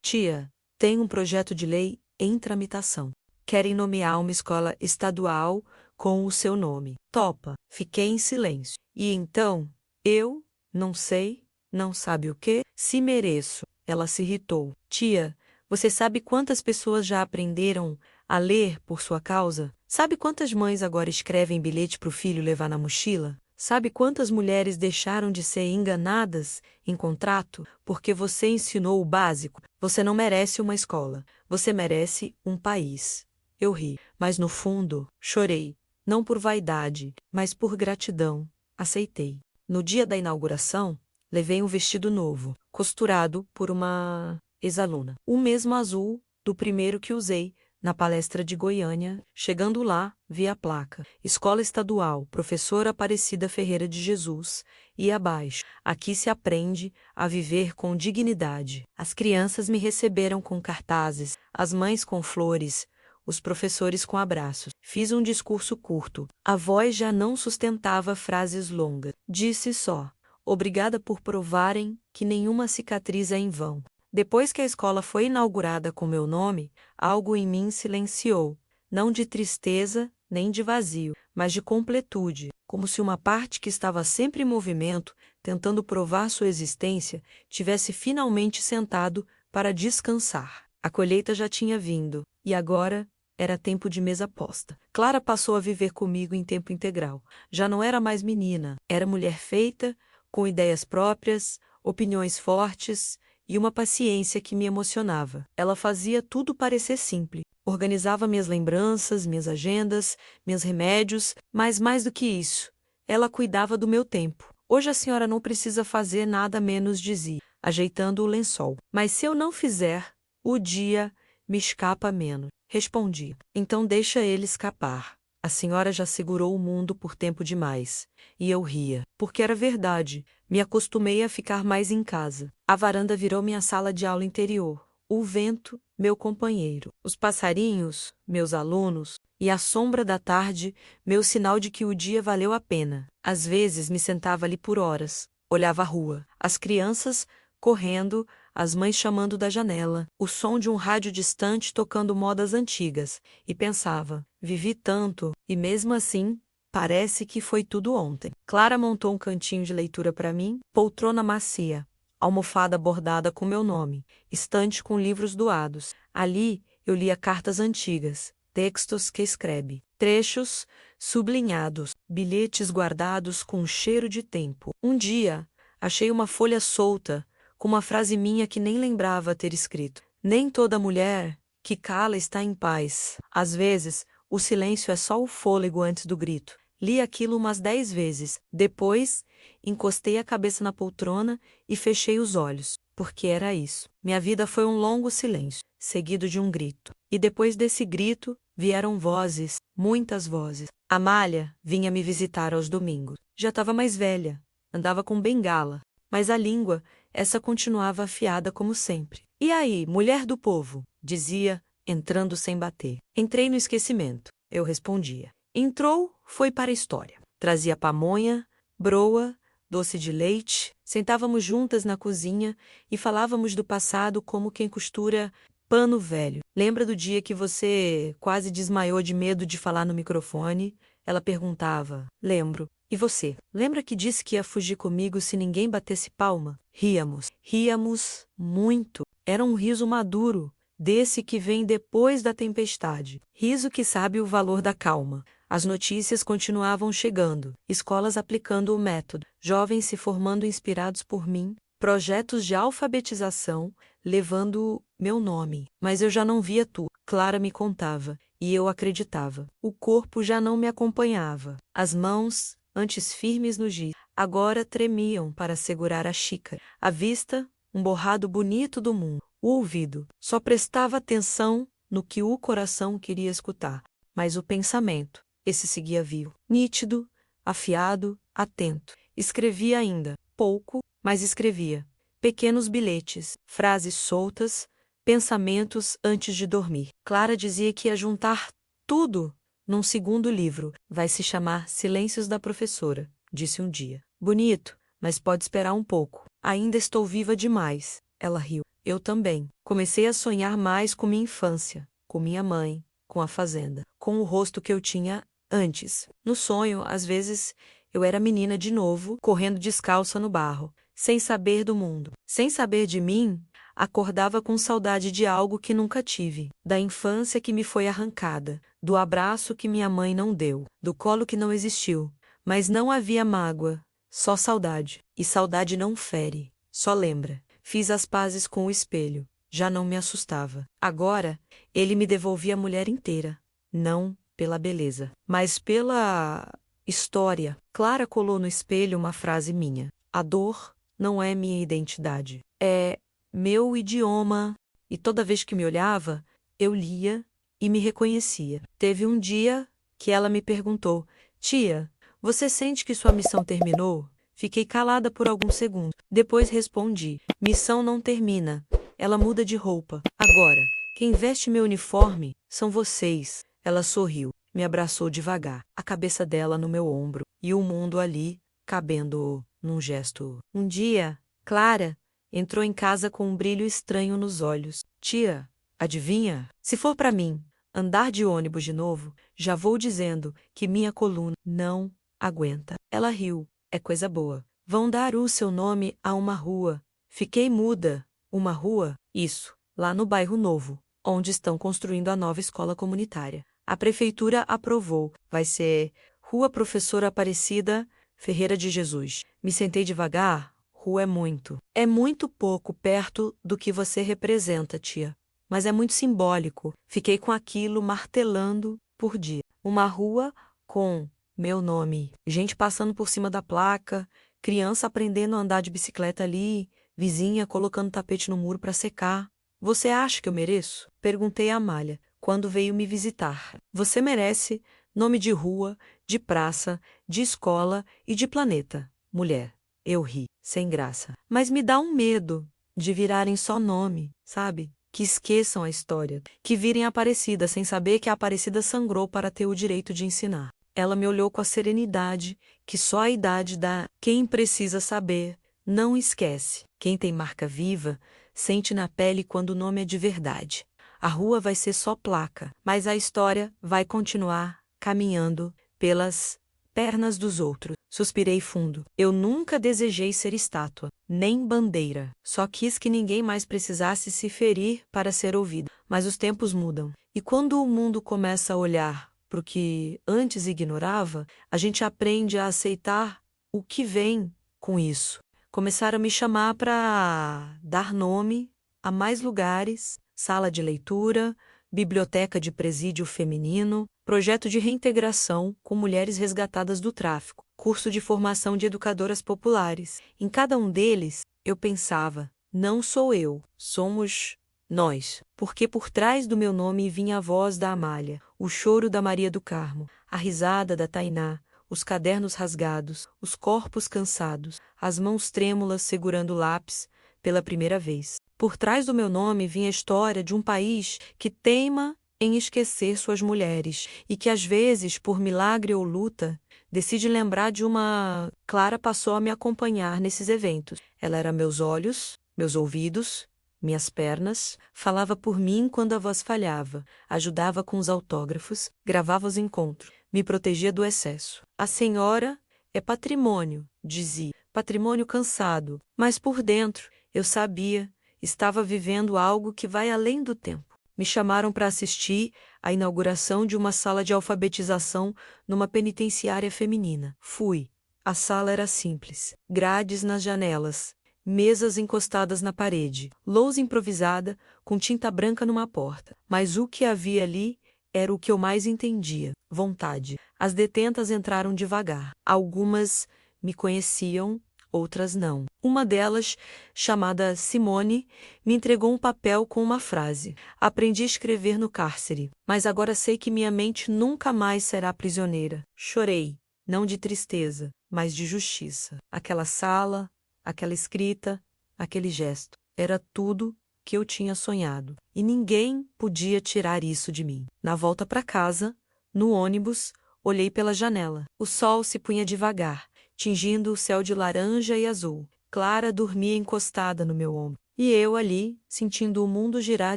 "Tia, tem um projeto de lei em tramitação. Querem nomear uma escola estadual com o seu nome. Topa?" Fiquei em silêncio. E então, eu, não sei, não sabe o quê, se mereço. Ela se irritou. "Tia, você sabe quantas pessoas já aprenderam a ler por sua causa? Sabe quantas mães agora escrevem bilhete para o filho levar na mochila? Sabe quantas mulheres deixaram de ser enganadas em contrato porque você ensinou o básico? Você não merece uma escola. Você merece um país." Eu ri, mas no fundo, chorei. Não por vaidade, mas por gratidão. Aceitei. No dia da inauguração, levei um vestido novo, costurado por uma ex-aluna. O mesmo azul do primeiro que usei na palestra de Goiânia. Chegando lá, vi a placa: Escola Estadual, Professora Aparecida Ferreira de Jesus. E abaixo: "Aqui se aprende a viver com dignidade." As crianças me receberam com cartazes, as mães com flores, os professores com abraços. Fiz um discurso curto. A voz já não sustentava frases longas. Disse só: "Obrigada por provarem que nenhuma cicatriz é em vão." Depois que a escola foi inaugurada com meu nome, algo em mim silenciou, não de tristeza nem de vazio, mas de completude, como se uma parte que estava sempre em movimento, tentando provar sua existência, tivesse finalmente sentado para descansar. A colheita já tinha vindo, e agora era tempo de mesa posta. Clara passou a viver comigo em tempo integral. Já não era mais menina, era mulher feita, com ideias próprias, opiniões fortes e uma paciência que me emocionava. Ela fazia tudo parecer simples. Organizava minhas lembranças, minhas agendas, meus remédios, mas mais do que isso, ela cuidava do meu tempo. Hoje a senhora não precisa fazer nada menos, dizia, ajeitando o lençol. Mas se eu não fizer, o dia me escapa menos. Respondi. Então deixa ele escapar. A senhora já segurou o mundo por tempo demais. E eu ria, porque era verdade. Me acostumei a ficar mais em casa. A varanda virou minha sala de aula interior. O vento, meu companheiro. Os passarinhos, meus alunos. E a sombra da tarde, meu sinal de que o dia valeu a pena. Às vezes me sentava ali por horas. Olhava a rua. As crianças correndo, as mães chamando da janela, o som de um rádio distante tocando modas antigas, e pensava, vivi tanto, e mesmo assim, parece que foi tudo ontem. Clara montou um cantinho de leitura para mim, poltrona macia, almofada bordada com meu nome, estante com livros doados. Ali eu lia cartas antigas, textos que escreve, trechos sublinhados, bilhetes guardados com cheiro de tempo. Um dia, achei uma folha solta, com uma frase minha que nem lembrava ter escrito. Nem toda mulher que cala está em paz. Às vezes, o silêncio é só o fôlego antes do grito. Li aquilo umas 10 vezes. Depois, encostei a cabeça na poltrona e fechei os olhos, porque era isso. Minha vida foi um longo silêncio, seguido de um grito. E depois desse grito, vieram vozes, muitas vozes. Amália vinha me visitar aos domingos. Já estava mais velha, andava com bengala, mas a língua, essa continuava afiada como sempre. E aí, mulher do povo? Dizia, entrando sem bater. Entrei no esquecimento, eu respondia. Entrou, foi para a história. Trazia pamonha, broa, doce de leite, sentávamos juntas na cozinha e falávamos do passado como quem costura pano velho. Lembra do dia que você quase desmaiou de medo de falar no microfone? Ela perguntava. Lembro. E você? Lembra que disse que ia fugir comigo se ninguém batesse palma? Ríamos. Ríamos muito. Era um riso maduro, desse que vem depois da tempestade. Riso que sabe o valor da calma. As notícias continuavam chegando, escolas aplicando o método, jovens se formando inspirados por mim, projetos de alfabetização levando meu nome. Mas eu já não via tudo. Clara me contava, e eu acreditava. O corpo já não me acompanhava. As mãos, antes firmes no giz, agora tremiam para segurar a xícara. A vista, um borrado bonito do mundo. O ouvido, só prestava atenção no que o coração queria escutar. Mas o pensamento, esse seguia vivo, nítido, afiado, atento. Escrevia ainda, pouco, mas escrevia. Pequenos bilhetes, frases soltas, pensamentos antes de dormir. Clara dizia que ia juntar tudo num segundo livro. Vai se chamar Silêncios da Professora, disse um dia. Bonito, mas pode esperar um pouco. Ainda estou viva demais. Ela riu. Eu também. Comecei a sonhar mais com minha infância, com minha mãe, com a fazenda, com o rosto que eu tinha antes. No sonho, às vezes, eu era menina de novo, correndo descalça no barro, sem saber do mundo. Sem saber de mim, acordava com saudade de algo que nunca tive, da infância que me foi arrancada, do abraço que minha mãe não deu, do colo que não existiu. Mas não havia mágoa, só saudade. E saudade não fere, só lembra. Fiz as pazes com o espelho. Já não me assustava. Agora, ele me devolvia a mulher inteira. Não pela beleza, mas pela história. Clara colou no espelho uma frase minha. A dor não é minha identidade. É meu idioma. E toda vez que me olhava, eu lia e me reconhecia. Teve um dia que ela me perguntou, tia, você sente que sua missão terminou? Fiquei calada por alguns segundos. Depois respondi, missão não termina. Ela muda de roupa. Agora, quem veste meu uniforme são vocês. Ela sorriu, me abraçou devagar, a cabeça dela no meu ombro, e o mundo ali, cabendo num gesto. Um dia, Clara entrou em casa com um brilho estranho nos olhos. Tia, adivinha? Se for para mim andar de ônibus de novo, já vou dizendo que minha coluna não aguenta. Ela riu. É coisa boa. Vão dar o seu nome a uma rua. Fiquei muda. Uma rua? Isso, lá no bairro Novo, onde estão construindo a nova escola comunitária. A prefeitura aprovou. Vai ser Rua Professora Aparecida Ferreira de Jesus. Me sentei devagar. Rua é muito. É muito pouco perto do que você representa, tia. mas é muito simbólico. Fiquei com aquilo martelando por dia. Uma rua com meu nome, gente passando por cima da placa, criança aprendendo a andar de bicicleta ali, vizinha colocando tapete no muro para secar. Você acha que eu mereço? Perguntei a Amália, quando veio me visitar. Você merece nome de rua, de praça, de escola e de planeta. Mulher, eu ri, sem graça. Mas me dá um medo de virarem só nome, sabe? Que esqueçam a história, que virem Aparecida sem saber que a Aparecida sangrou para ter o direito de ensinar. Ela me olhou com a serenidade que só a idade dá. Quem precisa saber, não esquece. Quem tem marca viva, sente na pele quando o nome é de verdade. A rua vai ser só placa, mas a história vai continuar caminhando pelas pernas dos outros. Suspirei fundo. Eu nunca desejei ser estátua, nem bandeira. Só quis que ninguém mais precisasse se ferir para ser ouvido. Mas os tempos mudam. E quando o mundo começa a olhar para o que antes ignorava, a gente aprende a aceitar o que vem com isso. Começaram a me chamar para dar nome a mais lugares, sala de leitura, biblioteca de presídio feminino, projeto de reintegração com mulheres resgatadas do tráfico, curso de formação de educadoras populares. Em cada um deles, eu pensava, não sou eu, somos nós. Porque por trás do meu nome vinha a voz da Amália, o choro da Maria do Carmo, a risada da Tainá, os cadernos rasgados, os corpos cansados, as mãos trêmulas segurando o lápis pela primeira vez. Por trás do meu nome vinha a história de um país que teima em esquecer suas mulheres e que, às vezes, por milagre ou luta, decide lembrar de uma... Clara passou a me acompanhar nesses eventos. Ela era meus olhos, meus ouvidos, minhas pernas, falava por mim quando a voz falhava, ajudava com os autógrafos, gravava os encontros, me protegia do excesso. A senhora é patrimônio, dizia, patrimônio cansado, mas por dentro, eu sabia, estava vivendo algo que vai além do tempo. Me chamaram para assistir à inauguração de uma sala de alfabetização numa penitenciária feminina. Fui. A sala era simples, grades nas janelas, mesas encostadas na parede, lousa improvisada com tinta branca numa porta. Mas o que havia ali era o que eu mais entendia: vontade. As detentas entraram devagar. Algumas me conheciam, outras não. Uma delas, chamada Simone, me entregou um papel com uma frase. Aprendi a escrever no cárcere, mas agora sei que minha mente nunca mais será prisioneira. Chorei, não de tristeza, mas de justiça. Aquela sala, aquela escrita, aquele gesto. Era tudo que eu tinha sonhado. E ninguém podia tirar isso de mim. Na volta para casa, no ônibus, olhei pela janela. O sol se punha devagar, tingindo o céu de laranja e azul. Clara dormia encostada no meu ombro. E eu ali, sentindo o mundo girar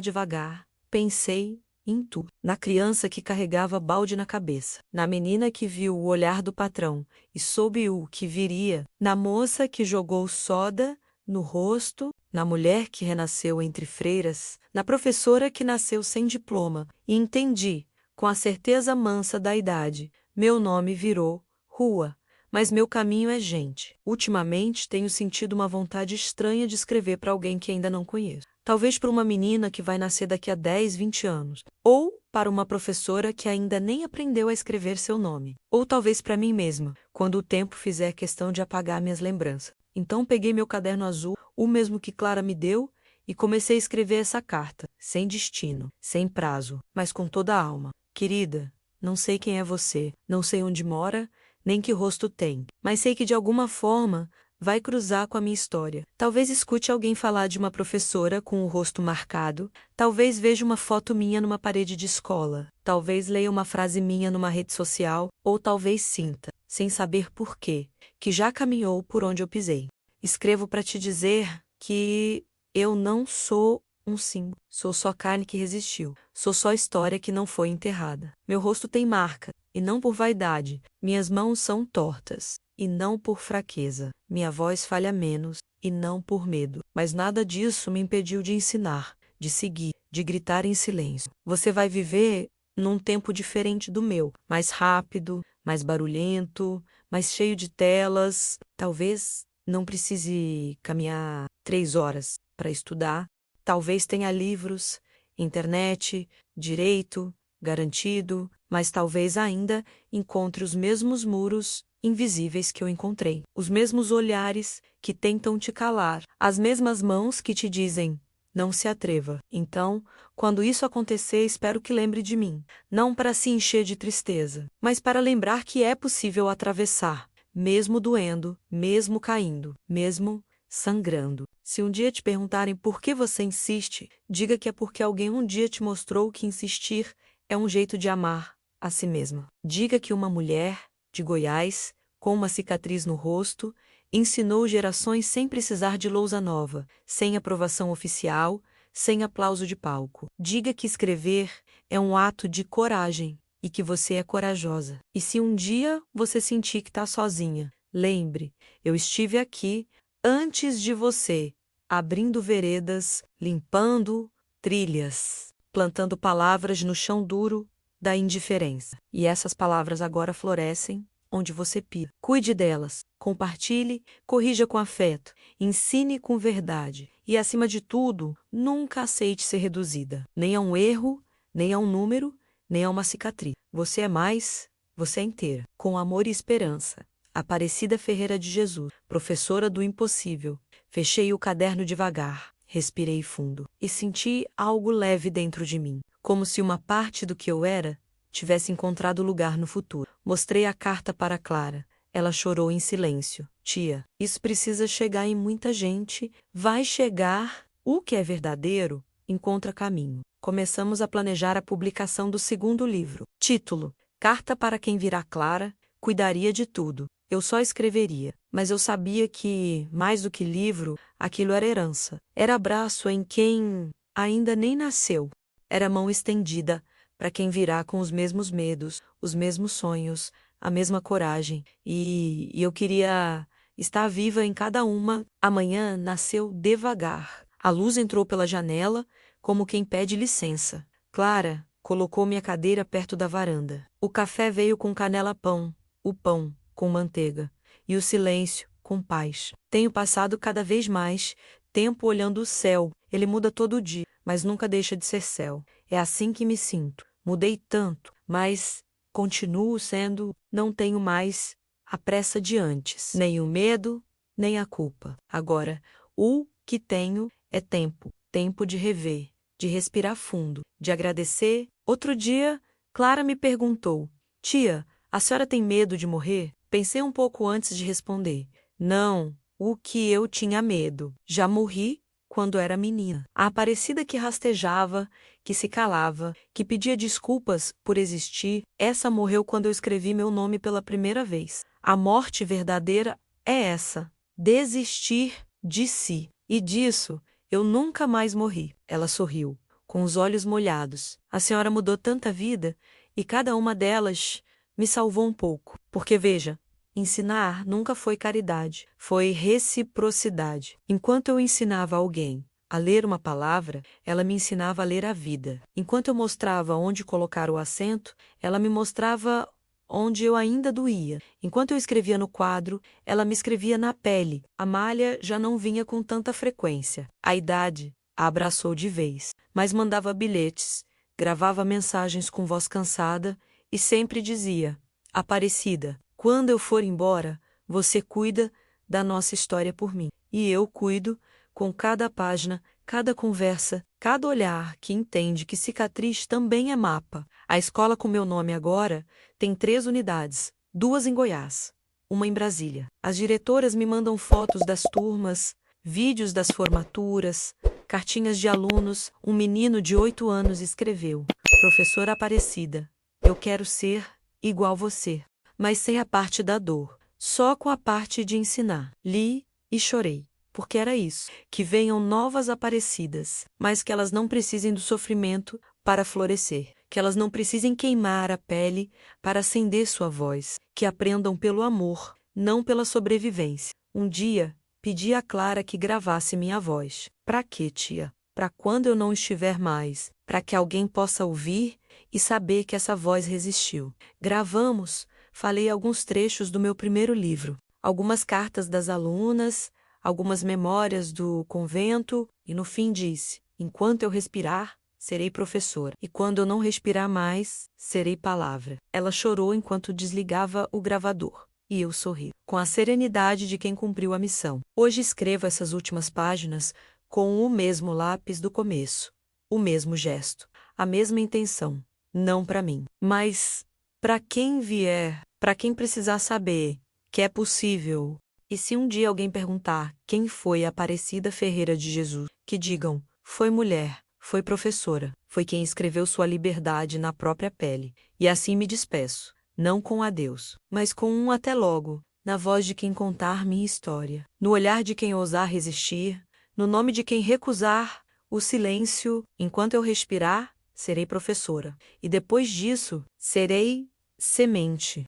devagar, pensei em tudo. Na criança que carregava balde na cabeça, na menina que viu o olhar do patrão e soube o que viria, na moça que jogou soda no rosto, na mulher que renasceu entre freiras, na professora que nasceu sem diploma, e entendi, com a certeza mansa da idade, meu nome virou rua, mas meu caminho é gente. Ultimamente tenho sentido uma vontade estranha de escrever para alguém que ainda não conheço. Talvez para uma menina que vai nascer daqui a 10, 20 anos. Ou para uma professora que ainda nem aprendeu a escrever seu nome. Ou talvez para mim mesma, quando o tempo fizer questão de apagar minhas lembranças. Então peguei meu caderno azul, o mesmo que Clara me deu, e comecei a escrever essa carta, sem destino, sem prazo, mas com toda a alma. Querida, não sei quem é você, não sei onde mora, nem que rosto tem, mas sei que de alguma forma vai cruzar com a minha história. Talvez escute alguém falar de uma professora com o rosto marcado, talvez veja uma foto minha numa parede de escola, talvez leia uma frase minha numa rede social, ou talvez sinta, sem saber por quê, que já caminhou por onde eu pisei. Escrevo para te dizer que eu não sou um símbolo, sou só carne que resistiu, sou só história que não foi enterrada. Meu rosto tem marca, e não por vaidade, minhas mãos são tortas, e não por fraqueza, minha voz falha menos, e não por medo. Mas nada disso me impediu de ensinar, de seguir, de gritar em silêncio. Você vai viver num tempo diferente do meu, mais rápido, mais barulhento, mais cheio de telas. Talvez não precise caminhar 3 horas para estudar. Talvez tenha livros Internet, direito, garantido, mas talvez ainda encontre os mesmos muros invisíveis que eu encontrei, os mesmos olhares que tentam te calar, as mesmas mãos que te dizem: não se atreva. Então, quando isso acontecer, espero que lembre de mim, não para se encher de tristeza, mas para lembrar que é possível atravessar, mesmo doendo, mesmo caindo, mesmo sangrando. Se um dia te perguntarem por que você insiste, diga que é porque alguém um dia te mostrou que insistir é um jeito de amar a si mesma. Diga que uma mulher de Goiás, com uma cicatriz no rosto, ensinou gerações sem precisar de lousa nova, sem aprovação oficial, sem aplauso de palco. Diga que escrever é um ato de coragem e que você é corajosa. E se um dia você sentir que está sozinha, lembre, eu estive aqui antes de você, abrindo veredas, limpando trilhas, plantando palavras no chão duro da indiferença. E essas palavras agora florescem onde você pisa. Cuide delas, compartilhe, corrija com afeto, ensine com verdade e, acima de tudo, nunca aceite ser reduzida, nem a um erro, nem a um número, nem a uma cicatriz. Você é mais, você é inteira. Com amor e esperança. Aparecida Ferreira de Jesus, professora do impossível. Fechei o caderno devagar, respirei fundo e senti algo leve dentro de mim, como se uma parte do que eu era tivesse encontrado lugar no futuro. Mostrei a carta para Clara. Ela chorou em silêncio. Tia, isso precisa chegar em muita gente. Vai chegar. O que é verdadeiro encontra caminho. Começamos a planejar a publicação do segundo livro. Título: Carta para quem virá Clara. Cuidaria de tudo. Eu só escreveria. Mas eu sabia que, mais do que livro, aquilo era herança. Era abraço em quem ainda nem nasceu. Era mão estendida para quem virá com os mesmos medos, os mesmos sonhos, a mesma coragem. E eu queria estar viva em cada uma. Amanhã nasceu devagar. A luz entrou pela janela, como quem pede licença. Clara colocou minha cadeira perto da varanda. O café veio com canela-pão, o pão com manteiga, e o silêncio com paz. Tenho passado cada vez mais tempo olhando o céu. Ele muda todo dia, mas nunca deixa de ser céu. É assim que me sinto. Mudei tanto, mas continuo sendo, não tenho mais a pressa de antes, nem o medo, nem a culpa. Agora, o que tenho é tempo, tempo de rever, de respirar fundo, de agradecer. Outro dia, Clara me perguntou: Tia, a senhora tem medo de morrer? Pensei um pouco antes de responder. Não, o que eu tinha medo. Já morri quando era menina. A Aparecida que rastejava, que se calava, que pedia desculpas por existir, essa morreu quando eu escrevi meu nome pela primeira vez. A morte verdadeira é essa: desistir de si. E disso eu nunca mais morri. Ela sorriu, com os olhos molhados. A senhora mudou tanta vida, e cada uma delas me salvou um pouco. Porque, veja, ensinar nunca foi caridade, foi reciprocidade. Enquanto eu ensinava alguém a ler uma palavra, ela me ensinava a ler a vida. Enquanto eu mostrava onde colocar o acento, ela me mostrava onde eu ainda doía. Enquanto eu escrevia no quadro, ela me escrevia na pele. A malha já não vinha com tanta frequência. A idade a abraçou de vez, mas mandava bilhetes, gravava mensagens com voz cansada e sempre dizia: Aparecida, quando eu for embora, você cuida da nossa história por mim. E eu cuido com cada página, cada conversa, cada olhar que entende que cicatriz também é mapa. A escola com meu nome agora tem 3 unidades, 2 em Goiás, uma em Brasília. As diretoras me mandam fotos das turmas, vídeos das formaturas, cartinhas de alunos. Um menino de 8 anos escreveu: Professora Aparecida, eu quero ser igual você, mas sem a parte da dor, só com a parte de ensinar. Li e chorei, porque era isso. Que venham novas Aparecidas, mas que elas não precisem do sofrimento para florescer, que elas não precisem queimar a pele para acender sua voz, que aprendam pelo amor, não pela sobrevivência. Um dia, pedi a Clara que gravasse minha voz. Pra quê, tia? Para quando eu não estiver mais, para que alguém possa ouvir e saber que essa voz resistiu. Gravamos, falei alguns trechos do meu primeiro livro, algumas cartas das alunas, algumas memórias do convento e no fim disse: enquanto eu respirar, serei professora. E quando eu não respirar mais, serei palavra. Ela chorou enquanto desligava o gravador. E eu sorri, com a serenidade de quem cumpriu a missão. Hoje escrevo essas últimas páginas com o mesmo lápis do começo, o mesmo gesto, a mesma intenção, não para mim, mas para quem vier, para quem precisar saber que é possível. E se um dia alguém perguntar quem foi a Aparecida Ferreira de Jesus, que digam, foi mulher, foi professora, foi quem escreveu sua liberdade na própria pele. E assim me despeço. Não com adeus, mas com um até logo, na voz de quem contar minha história, no olhar de quem ousar resistir, no nome de quem recusar o silêncio. Enquanto eu respirar, serei professora. E depois disso, serei semente.